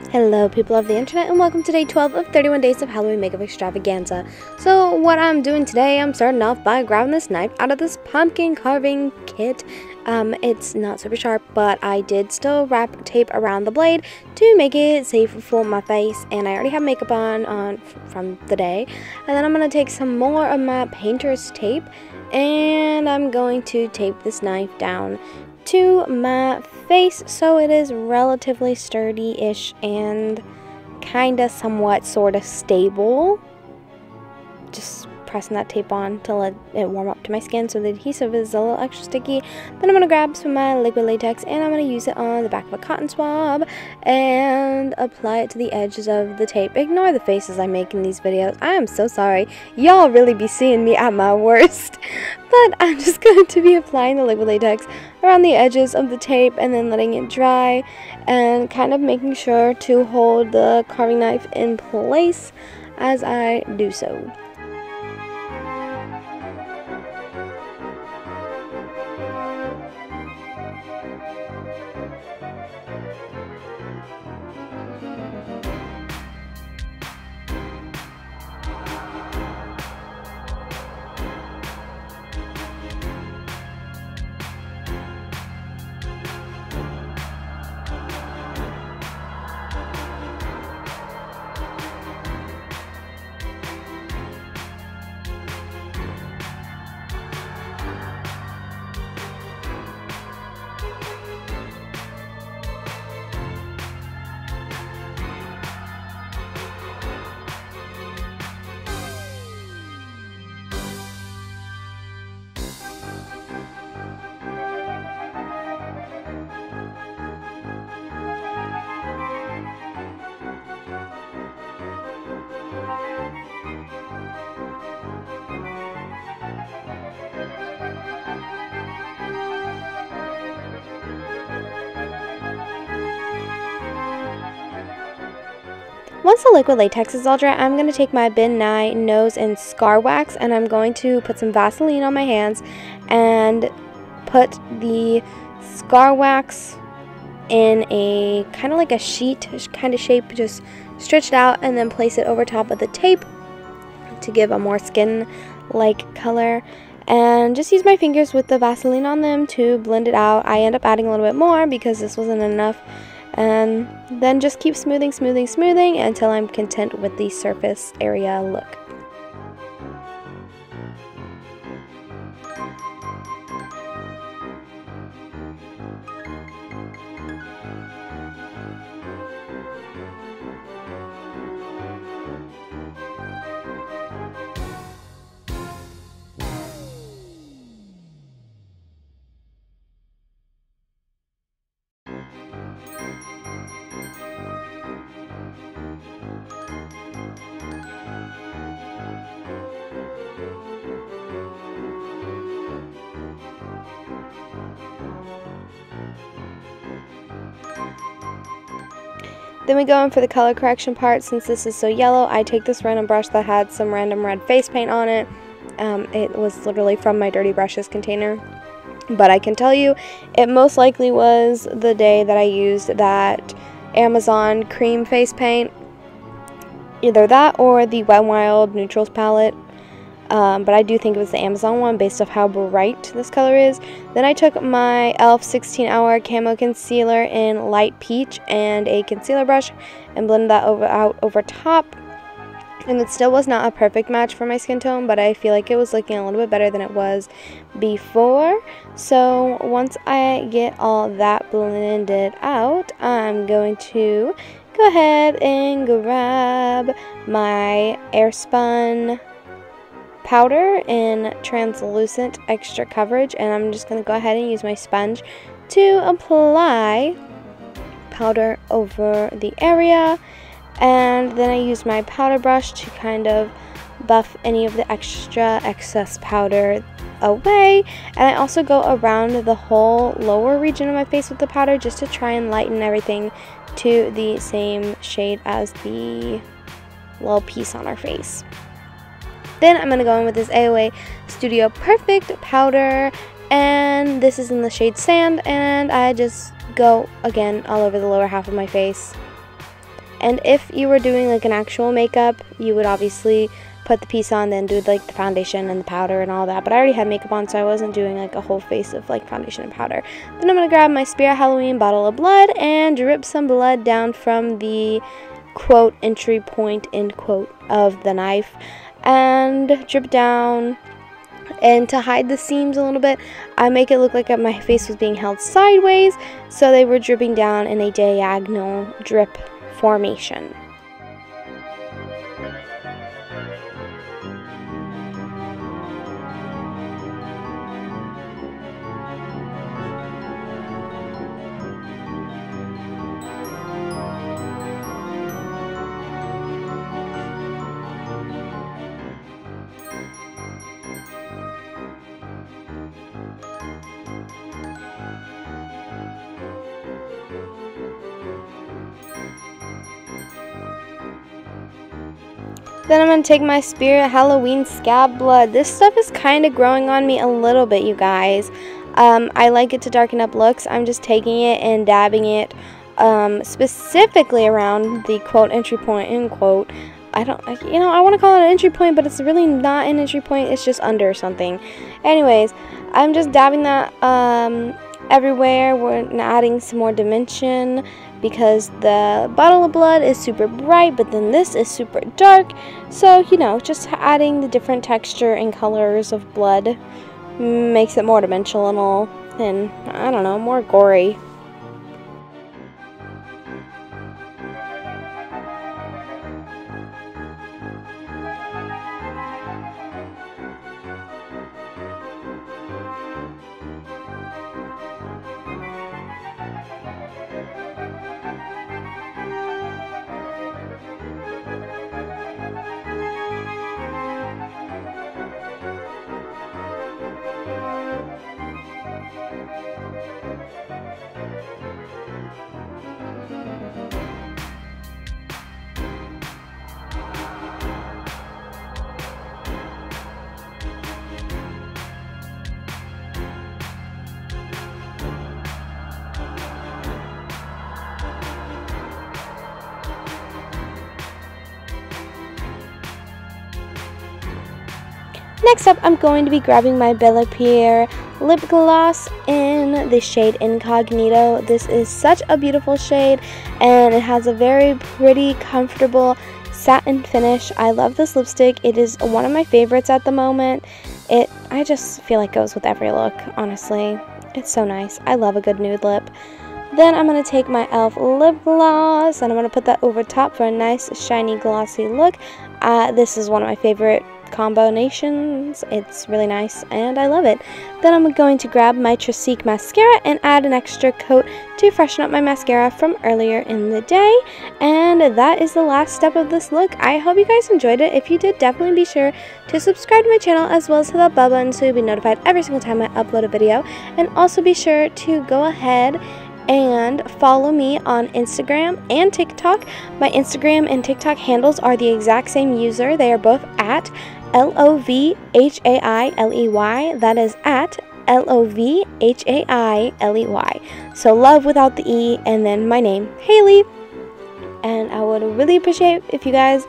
Hello people of the internet, and welcome to day 12 of 31 days of Halloween makeup extravaganza. So what I'm doing today, I'm starting off by grabbing this knife out of this pumpkin carving kit. It's not super sharp, but I did still wrap tape around the blade to make it safe for my face, and I already have makeup on from the day. And then I'm going to take some more of my painter's tape, and I'm going to tape this knife down to my face so it is relatively sturdy-ish and kinda somewhat sorta stable. Just pressing that tape on to let it warm up to my skin so the adhesive is a little extra sticky. Then I'm gonna grab some of my liquid latex and I'm gonna use it on the back of a cotton swab and apply it to the edges of the tape. Ignore the faces I make in these videos. I am so sorry. Y'all really be seeing me at my worst. But I'm just going to be applying the liquid latex around the edges of the tape and then letting it dry and kind of making sure to hold the carving knife in place as I do so. Once the liquid latex is all dry, I'm going to take my Ben Nye nose and scar wax and I'm going to put some Vaseline on my hands and put the scar wax in a kind of like a sheet kind of shape, just stretch it out and then place it over top of the tape to give a more skin-like color. And just use my fingers with the Vaseline on them to blend it out. I end up adding a little bit more because this wasn't enough. And then just keep smoothing until I'm content with the surface area look. Then we go in for the color correction part. Since this is so yellow, I take this random brush that had some random red face paint on it. It was literally from my dirty brushes container. But I can tell you, it most likely was the day that I used that Amazon cream face paint. Either that or the Wet n Wild Neutrals palette. But I do think it was the Amazon one based off how bright this color is. Then I took my e.l.f. 16-hour camo concealer in light peach and a concealer brush and blended that out over top. And it still was not a perfect match for my skin tone, but I feel like it was looking a little bit better than it was before. So once I get all that blended out, I'm going to go ahead and grab my Airspun powder in translucent extra coverage, and I'm just going to go ahead and use my sponge to apply powder over the area, and then I use my powder brush to kind of buff any of the excess powder away. And I also go around the whole lower region of my face with the powder just to try and lighten everything to the same shade as the little piece on our face. Then I'm going to go in with this AOA Studio Perfect powder, and this is in the shade Sand, and I just go again all over the lower half of my face. And if you were doing like an actual makeup, you would obviously put the piece on, then do like the foundation and the powder and all that. But I already had makeup on, so I wasn't doing like a whole face of like foundation and powder. Then I'm going to grab my Spirit Halloween bottle of blood and drip some blood down from the quote entry point end quote of the knife and drip down. And to hide the seams a little bit, I make it look like my face was being held sideways, so they were dripping down in a diagonal drip formation. Then I'm going to take my Spirit Halloween scab blood. This stuff is kind of growing on me a little bit, you guys. I like it to darken up looks. I'm just taking it and dabbing it specifically around the quote entry point end quote. I want to call it an entry point, but it's really not an entry point. It's just under something. Anyways, I'm just dabbing that everywhere. We're adding some more dimension, because the bottle of blood is super bright, but then this is super dark. So, just adding the different texture and colors of blood makes it more dimensional and, I don't know, more gory. Next up, I'm going to be grabbing my Bella Pierre lip gloss in the shade Incognito. This is such a beautiful shade, and it has a very pretty, comfortable satin finish. I love this lipstick. It is one of my favorites at the moment. I just feel like it goes with every look, honestly. It's so nice. I love a good nude lip. Then I'm going to take my e.l.f. lip gloss, and I'm going to put that over top for a nice, shiny, glossy look. This is one of my favorite combinations. It's really nice and I love it. Then I'm going to grab my Triseek mascara and add an extra coat to freshen up my mascara from earlier in the day. And that is the last step of this look. I hope you guys enjoyed it. If you did, definitely be sure to subscribe to my channel as well as hit that bell button so you'll be notified every single time I upload a video. And also be sure to go ahead and follow me on Instagram and TikTok. My Instagram and TikTok handles are the exact same user. They are both at LOVHAILEY. That is at LOVHAILEY. So love without the E and then my name, Haley. And I would really appreciate if you guys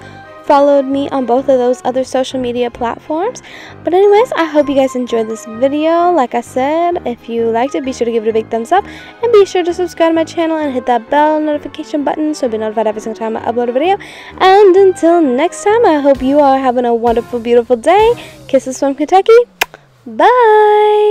followed me on both of those other social media platforms. But anyways, I hope you guys enjoyed this video. Like I said, if you liked it, be sure to give it a big thumbs up and be sure to subscribe to my channel and hit that bell notification button so you'll be notified every single time I upload a video. And until next time, I hope you are having a wonderful, beautiful day. Kisses from Kentucky. Bye.